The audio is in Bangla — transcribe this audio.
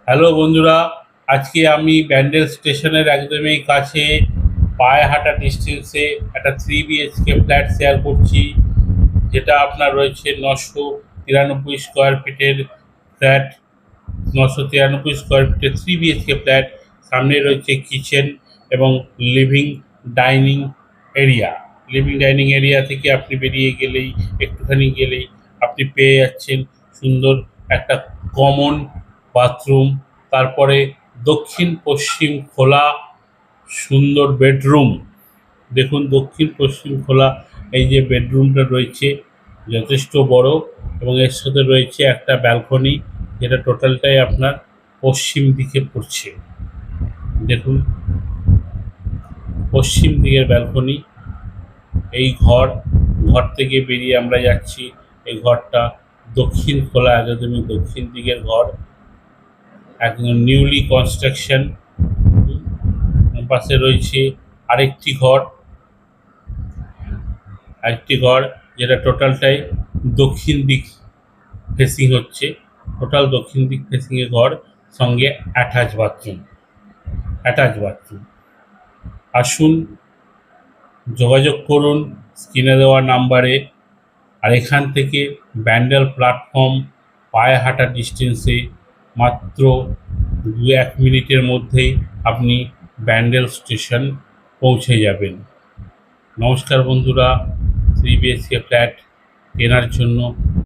হ্যালো বন্ধুরা, আজকে আমি ব্যান্ডেল স্টেশনের একদমই কাছে পায়ে হাঁটা ডিস্টেন্সে একটা 3 BHK ফ্ল্যাট শেয়ার করছি, যেটা আপনার রয়েছে 993 স্কোয়ার ফিটের ফ্ল্যাট। 993 স্কোয়ার ফিটের 3 BHK ফ্ল্যাট। সামনে রয়েছে কিচেন এবং living dining area. Living dining area থেকে আপনি বেরিয়ে গেলেই, একটুখানি গেলেই আপনি পেয়ে যাচ্ছেন সুন্দর একটা কমন বাথরুম। তারপরে দক্ষিণ পশ্চিম খোলা সুন্দর বেডরুম। দেখুন, দক্ষিণ পশ্চিম খোলা এই যে বেডরুমটা রয়েছে যথেষ্ট বড়, এবং এর সাথে রয়েছে একটা ব্যালকনি, যেটা টোটালটাই আপনার পশ্চিম দিকে পড়ছে। দেখুন, পশ্চিম দিকের ব্যালকনি। এই ঘর থেকে বেরিয়ে আমরা যাচ্ছি, এই ঘরটা দক্ষিণ খোলা, একদমই দক্ষিণ দিকের ঘর, একদম নিউলি কনস্ট্রাকশন। পাশে রয়েছে আরেকটি ঘর, যেটা টোটালটাই দক্ষিণ দিক ফেসিং হচ্ছে। টোটাল দক্ষিণ দিক ফেসিংয়ে ঘর, সঙ্গে অ্যাটাচ বাথরুম। আসুন, যোগাযোগ করুন স্ক্রিনে দেওয়া নাম্বারে। আর এখান থেকে ব্যান্ডেল প্ল্যাটফর্ম পায়ে হাঁটা ডিস্টেন্সে মাত্র 2-1 মিনিটের মধ্যেই আপনি ব্যান্ডেল স্টেশন পৌঁছে যাবেন। নমস্কার বন্ধুরা, 3 BHK ফ্ল্যাট কেনার জন্য